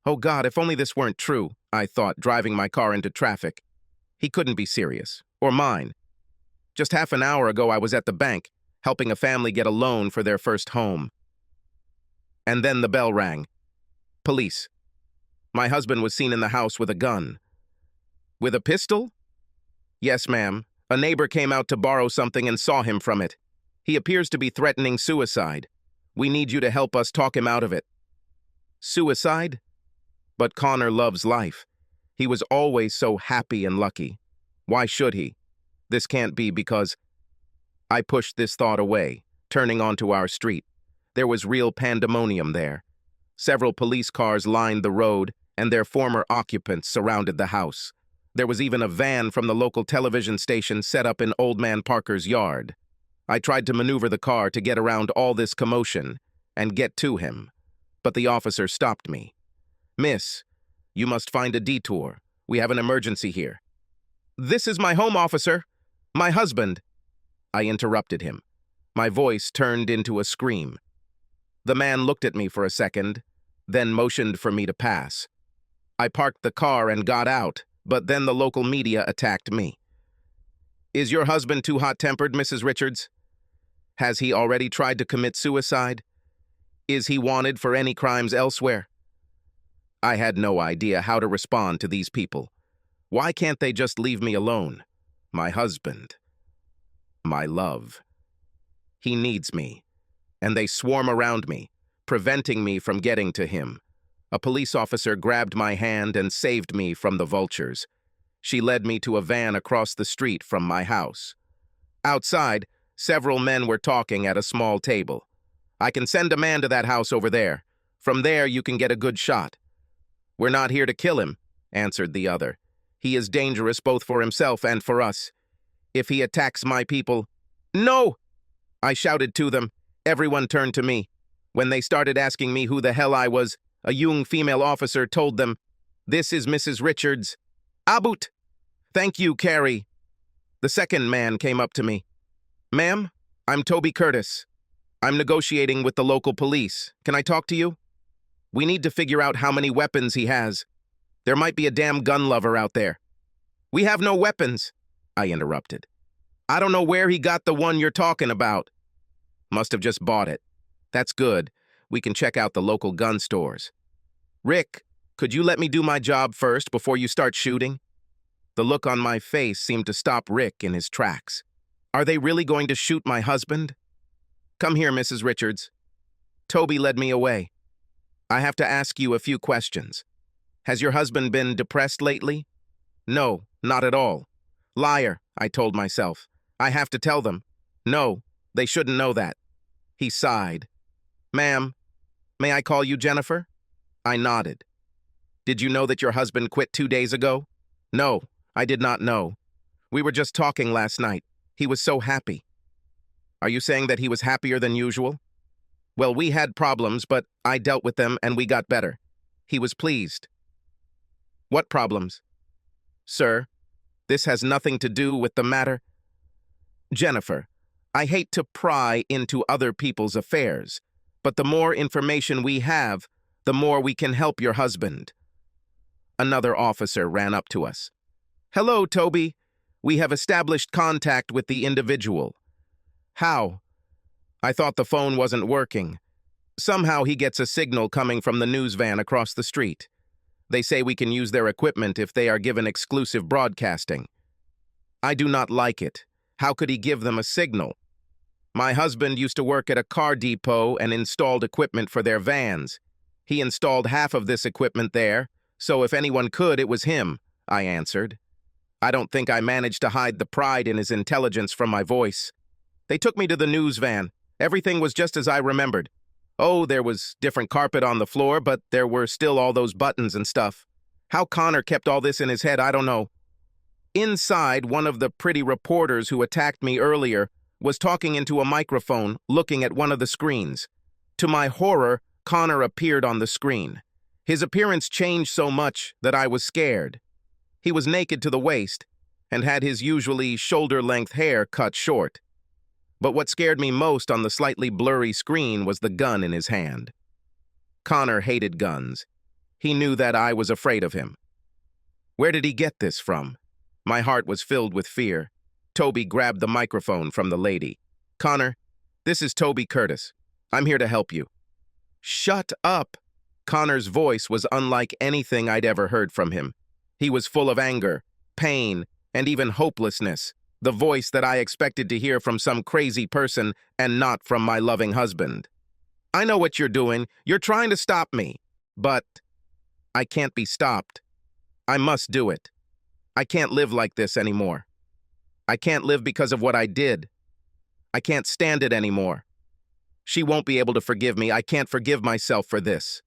Oh God, if only this weren't true, I thought, driving my car into traffic. He couldn't be serious. Or mine. Just half an hour ago I was at the bank, helping a family get a loan for their first home. And then the bell rang. Police. My husband was seen in the house with a gun. With a pistol? Yes, ma'am. A neighbor came out to borrow something and saw him from it. He appears to be threatening suicide. We need you to help us talk him out of it. Suicide? But Connor loves life. He was always so happy and lucky. Why should he? This can't be because... I pushed this thought away, turning onto our street. There was real pandemonium there. Several police cars lined the road, and their former occupants surrounded the house. There was even a van from the local television station set up in Old Man Parker's yard. I tried to maneuver the car to get around all this commotion and get to him, but the officer stopped me. Miss, you must find a detour. We have an emergency here. This is my home, officer. My husband. I interrupted him. My voice turned into a scream. The man looked at me for a second, then motioned for me to pass. I parked the car and got out, but then the local media attacked me. Is your husband too hot-tempered, Mrs. Richards? Has he already tried to commit suicide? Is he wanted for any crimes elsewhere? I had no idea how to respond to these people. Why can't they just leave me alone? My husband. My love. He needs me, and they swarm around me, preventing me from getting to him. A police officer grabbed my hand and saved me from the vultures. She led me to a van across the street from my house. Outside, several men were talking at a small table. I can send a man to that house over there. From there, you can get a good shot. We're not here to kill him, answered the other. He is dangerous both for himself and for us. If he attacks my people... No! I shouted to them. Everyone turned to me. When they started asking me who the hell I was, a young female officer told them, "This is Mrs. Richards." Abut! Thank you, Carrie. The second man came up to me. Ma'am, I'm Toby Curtis. I'm negotiating with the local police. Can I talk to you? We need to figure out how many weapons he has. There might be a damn gun lover out there. We have no weapons, I interrupted. I don't know where he got the one you're talking about. Must have just bought it. That's good. We can check out the local gun stores. Rick, could you let me do my job first before you start shooting? The look on my face seemed to stop Rick in his tracks. Are they really going to shoot my husband? Come here, Mrs. Richards. Toby led me away. I have to ask you a few questions. Has your husband been depressed lately? No, not at all. Liar, I told myself. I have to tell them. No, they shouldn't know that. He sighed. Ma'am, may I call you Jennifer? I nodded. Did you know that your husband quit 2 days ago? No, I did not know. We were just talking last night. He was so happy. Are you saying that he was happier than usual? Well, we had problems, but I dealt with them and we got better. He was pleased. What problems? Sir, this has nothing to do with the matter. Jennifer, I hate to pry into other people's affairs, but the more information we have, the more we can help your husband. Another officer ran up to us. Hello, Toby. We have established contact with the individual. How? I thought the phone wasn't working. Somehow he gets a signal coming from the news van across the street. They say we can use their equipment if they are given exclusive broadcasting. I do not like it. How could he give them a signal? My husband used to work at a car depot and installed equipment for their vans. He installed half of this equipment there, so if anyone could, it was him, I answered. I don't think I managed to hide the pride in his intelligence from my voice. They took me to the news van. Everything was just as I remembered. Oh, there was different carpet on the floor, but there were still all those buttons and stuff. How Connor kept all this in his head, I don't know. Inside, one of the pretty reporters who attacked me earlier was talking into a microphone, looking at one of the screens. To my horror, Connor appeared on the screen. His appearance changed so much that I was scared. He was naked to the waist and had his usually shoulder-length hair cut short. But what scared me most on the slightly blurry screen was the gun in his hand. Connor hated guns. He knew that I was afraid of him. Where did he get this from? My heart was filled with fear. Toby grabbed the microphone from the lady. Connor, this is Toby Curtis. I'm here to help you. Shut up! Connor's voice was unlike anything I'd ever heard from him. He was full of anger, pain, and even hopelessness, the voice that I expected to hear from some crazy person and not from my loving husband. I know what you're doing. You're trying to stop me. But I can't be stopped. I must do it. I can't live like this anymore. I can't live because of what I did. I can't stand it anymore. She won't be able to forgive me. I can't forgive myself for this.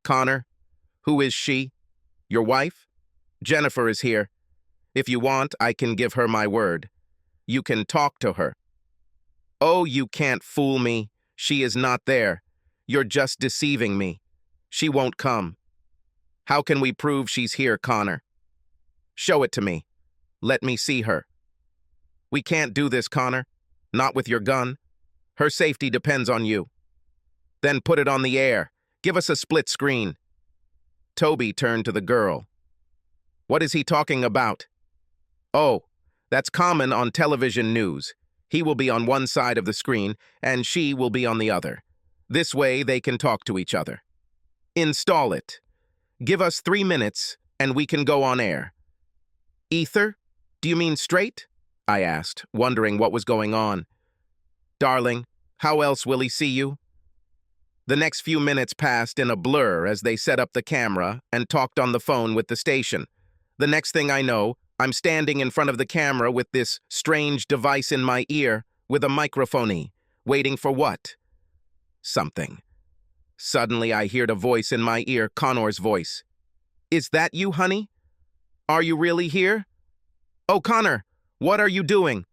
Connor, who is she? Your wife? Jennifer is here. If you want, I can give her my word. You can talk to her. Oh, you can't fool me. She is not there. You're just deceiving me. She won't come. How can we prove she's here, Connor? Show it to me. Let me see her. We can't do this, Connor. Not with your gun. Her safety depends on you. Then put it on the air. Give us a split screen. Toby turned to the girl. What is he talking about? Oh, that's common on television news. He will be on one side of the screen, and she will be on the other. This way they can talk to each other. Install it. Give us 3 minutes, and we can go on air. Ether? Do you mean straight? I asked, wondering what was going on. Darling, how else will he see you? The next few minutes passed in a blur as they set up the camera and talked on the phone with the station. The next thing I know, I'm standing in front of the camera with this strange device in my ear with a microphone, waiting for what? Something. Suddenly I heard a voice in my ear, Connor's voice. Is that you, honey? Are you really here? Oh, Connor, what are you doing?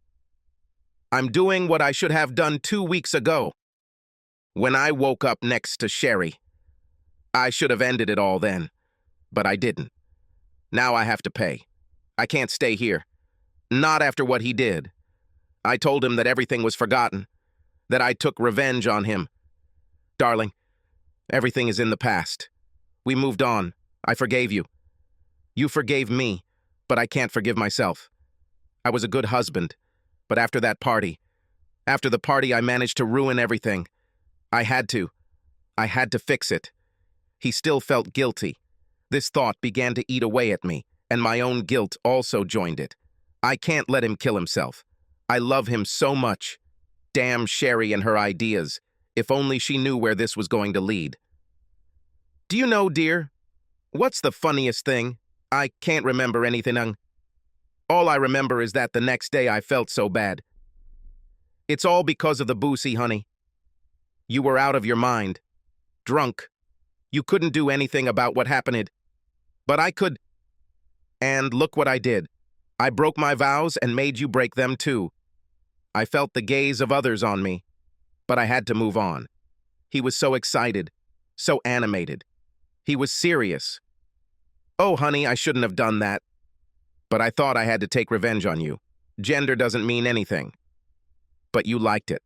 I'm doing what I should have done 2 weeks ago. When I woke up next to Sherry. I should have ended it all then, but I didn't. Now I have to pay. I can't stay here. Not after what he did. I told him that everything was forgotten, that I took revenge on him. Darling, everything is in the past. We moved on. I forgave you. You forgave me, but I can't forgive myself. I was a good husband, but after that party, after the party, I managed to ruin everything. I had to fix it. He still felt guilty. This thought began to eat away at me, and my own guilt also joined it. I can't let him kill himself. I love him so much. Damn Sherry and her ideas. If only she knew where this was going to lead. Do you know, dear, what's the funniest thing? I can't remember anything. All I remember is that the next day I felt so bad. It's all because of the boozy, honey. You were out of your mind. Drunk. You couldn't do anything about what happened. But I could. And look what I did. I broke my vows and made you break them too. I felt the gaze of others on me. But I had to move on. He was so excited. So animated. He was serious. Oh, honey, I shouldn't have done that. But I thought I had to take revenge on you. Gender doesn't mean anything. But you liked it.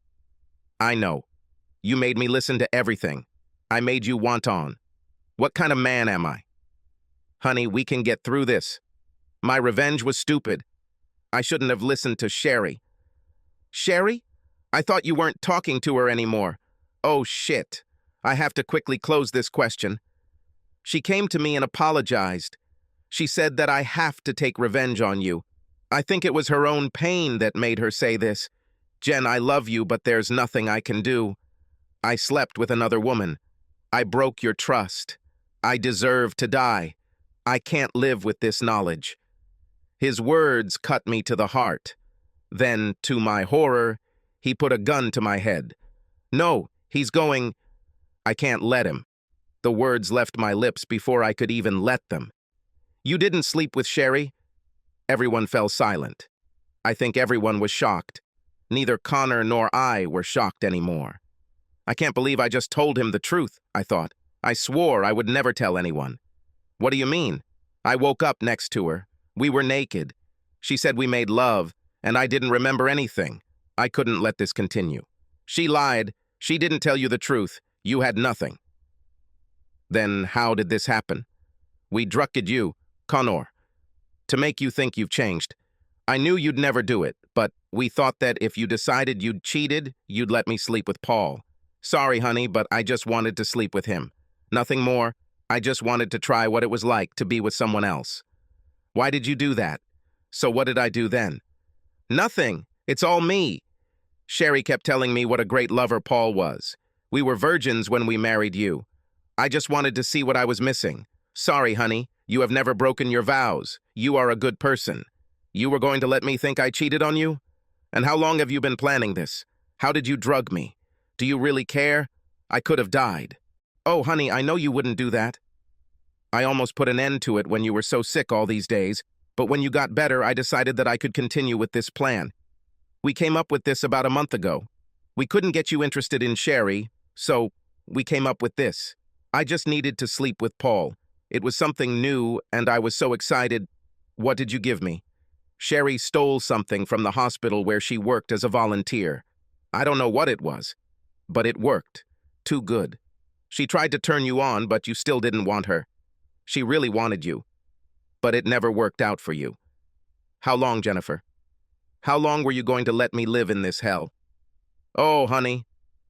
I know. You made me listen to everything. I made you want on. What kind of man am I? Honey, we can get through this. My revenge was stupid. I shouldn't have listened to Sherry. Sherry? I thought you weren't talking to her anymore. Oh, shit. I have to quickly close this question. She came to me and apologized. She said that I have to take revenge on you. I think it was her own pain that made her say this. Jen, I love you, but there's nothing I can do. I slept with another woman. I broke your trust. I deserve to die. I can't live with this knowledge. His words cut me to the heart. Then, to my horror, he put a gun to my head. No, he's going. I can't let him. The words left my lips before I could even let them. You didn't sleep with Sherry? Everyone fell silent. I think everyone was shocked. Neither Connor nor I were shocked anymore. I can't believe I just told him the truth, I thought. I swore I would never tell anyone. What do you mean? I woke up next to her. We were naked. She said we made love, and I didn't remember anything. I couldn't let this continue. She lied. She didn't tell you the truth. You had nothing. Then how did this happen? We drugged you, Connor, to make you think you've changed. I knew you'd never do it, but we thought that if you decided you'd cheated, you'd let me sleep with Paul. Sorry, honey, but I just wanted to sleep with him. Nothing more. I just wanted to try what it was like to be with someone else. Why did you do that? So what did I do then? Nothing. It's all me. Sherry kept telling me what a great lover Paul was. We were virgins when we married you. I just wanted to see what I was missing. Sorry, honey. You have never broken your vows. You are a good person. You were going to let me think I cheated on you? And how long have you been planning this? How did you drug me? Do you really care? I could have died. Oh, honey, I know you wouldn't do that. I almost put an end to it when you were so sick all these days, but when you got better, I decided that I could continue with this plan. We came up with this about a month ago. We couldn't get you interested in Sherry, so we came up with this. I just needed to sleep with Paul. It was something new, and I was so excited. What did you give me? Sherry stole something from the hospital where she worked as a volunteer. I don't know what it was, but it worked. Too good. She tried to turn you on, but you still didn't want her. She really wanted you, but it never worked out for you. How long, Jennifer? How long were you going to let me live in this hell? Oh, honey,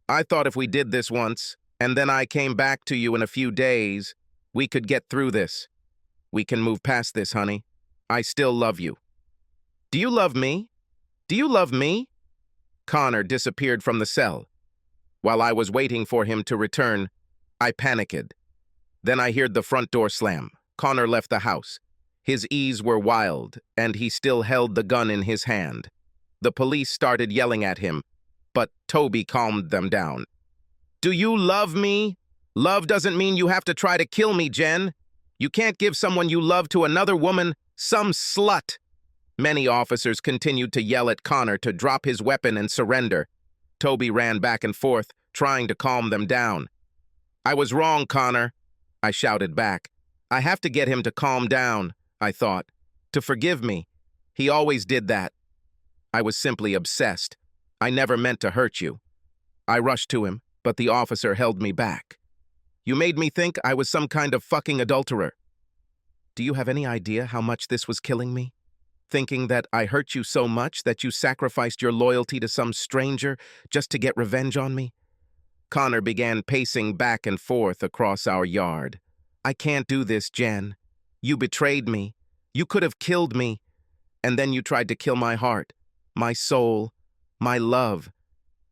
I thought if we did this once, and then I came back to you in a few days, we could get through this. We can move past this, honey. I still love you. Do you love me? Do you love me? Connor disappeared from the cell. While I was waiting for him to return, I panicked. Then I heard the front door slam. Connor left the house. His eyes were wild, and he still held the gun in his hand. The police started yelling at him, but Toby calmed them down. Do you love me? Love doesn't mean you have to try to kill me, Jen. You can't give someone you love to another woman, some slut. Many officers continued to yell at Connor to drop his weapon and surrender. Toby ran back and forth, trying to calm them down. I was wrong, Connor, I shouted back. I have to get him to calm down, I thought, to forgive me. He always did that. I was simply obsessed. I never meant to hurt you. I rushed to him, but the officer held me back. You made me think I was some kind of fucking adulterer. Do you have any idea how much this was killing me? Thinking that I hurt you so much that you sacrificed your loyalty to some stranger just to get revenge on me? Connor began pacing back and forth across our yard. I can't do this, Jen. You betrayed me. You could have killed me. And then you tried to kill my heart, my soul, my love.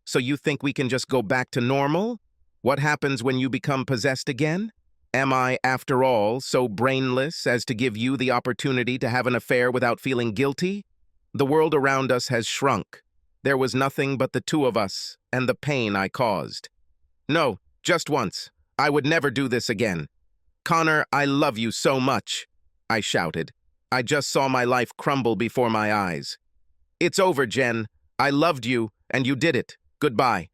So you think we can just go back to normal? What happens when you become possessed again? Am I, after all, so brainless as to give you the opportunity to have an affair without feeling guilty? The world around us has shrunk. There was nothing but the two of us and the pain I caused. No, just once. I would never do this again. Connor, I love you so much, I shouted. I just saw my life crumble before my eyes. It's over, Jen. I loved you, and you did it. Goodbye.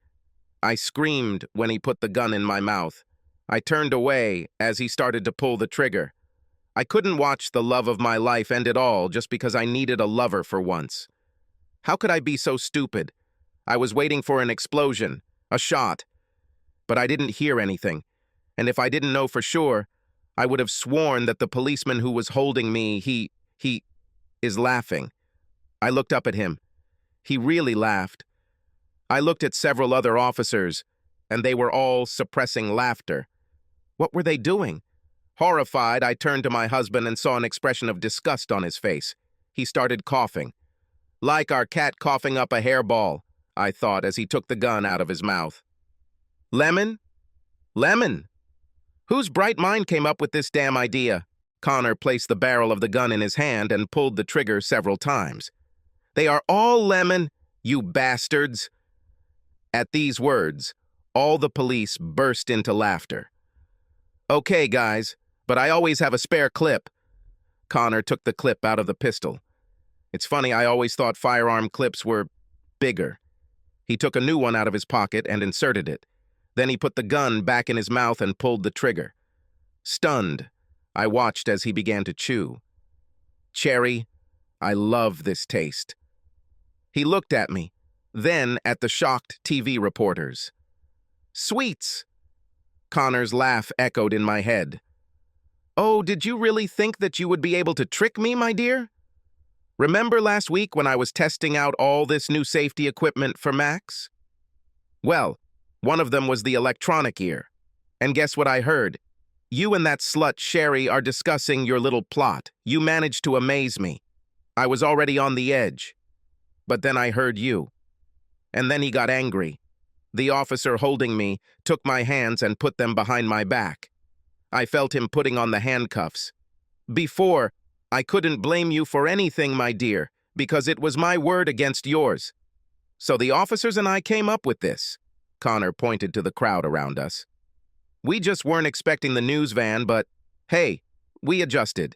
I screamed when he put the gun in my mouth. I turned away as he started to pull the trigger. I couldn't watch the love of my life end it all just because I needed a lover for once. How could I be so stupid? I was waiting for an explosion, a shot. But I didn't hear anything, and if I didn't know for sure, I would have sworn that the policeman who was holding me, he is laughing. I looked up at him. He really laughed. I looked at several other officers, and they were all suppressing laughter. What were they doing? Horrified, I turned to my husband and saw an expression of disgust on his face. He started coughing. Like our cat coughing up a hairball, I thought as he took the gun out of his mouth. Lemon? Lemon! Whose bright mind came up with this damn idea? Connor placed the barrel of the gun in his hand and pulled the trigger several times. They are all lemon, you bastards! At these words, all the police burst into laughter. Okay, guys, but I always have a spare clip. Connor took the clip out of the pistol. It's funny, I always thought firearm clips were bigger. He took a new one out of his pocket and inserted it. Then he put the gun back in his mouth and pulled the trigger. Stunned, I watched as he began to chew. Cherry, I love this taste. He looked at me, then at the shocked TV reporters. Sweets! Connor's laugh echoed in my head. Oh, did you really think that you would be able to trick me, my dear? Remember last week when I was testing out all this new safety equipment for Max? Well, one of them was the electronic ear. And guess what I heard? You and that slut Sherry are discussing your little plot. You managed to amaze me. I was already on the edge. But then I heard you. And then he got angry. The officer holding me took my hands and put them behind my back. I felt him putting on the handcuffs. Before, I couldn't blame you for anything, my dear, because it was my word against yours. So the officers and I came up with this. Connor pointed to the crowd around us. We just weren't expecting the news van, but hey, we adjusted.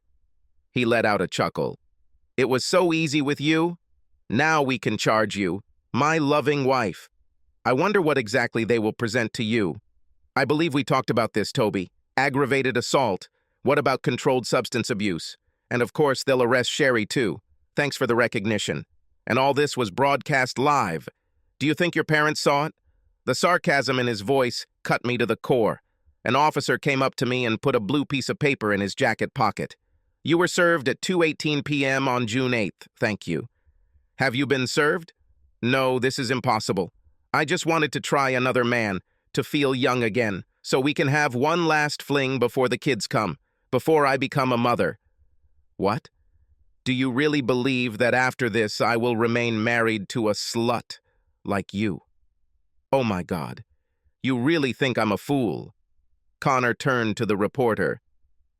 He let out a chuckle. It was so easy with you. Now we can charge you, my loving wife. I wonder what exactly they will present to you. I believe we talked about this, Toby. Aggravated assault. What about controlled substance abuse? And of course, they'll arrest Sherry too. Thanks for the recognition. And all this was broadcast live. Do you think your parents saw it? The sarcasm in his voice cut me to the core. An officer came up to me and put a blue piece of paper in his jacket pocket. You were served at 2:18 p.m. on June 8th. Thank you. Have you been served? No, this is impossible. I just wanted to try another man, to feel young again, so we can have one last fling before the kids come, before I become a mother. What? Do you really believe that after this I will remain married to a slut like you? Oh my God. You really think I'm a fool? Connor turned to the reporter.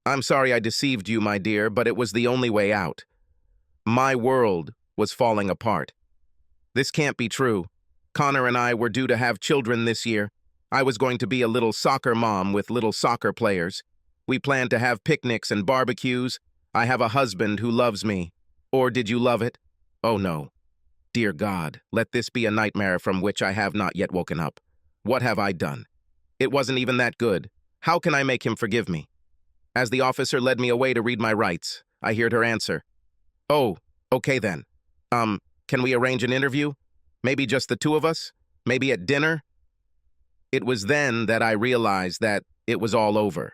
I'm sorry I deceived you, my dear, but it was the only way out. My world was falling apart. This can't be true. Connor and I were due to have children this year. I was going to be a little soccer mom with little soccer players. We planned to have picnics and barbecues. I have a husband who loves me. Or did you love it? Oh no. Dear God, let this be a nightmare from which I have not yet woken up. What have I done? It wasn't even that good. How can I make him forgive me? As the officer led me away to read my rights, I heard her answer. Oh, okay then. Can we arrange an interview? Maybe just the two of us? Maybe at dinner? It was then that I realized that it was all over.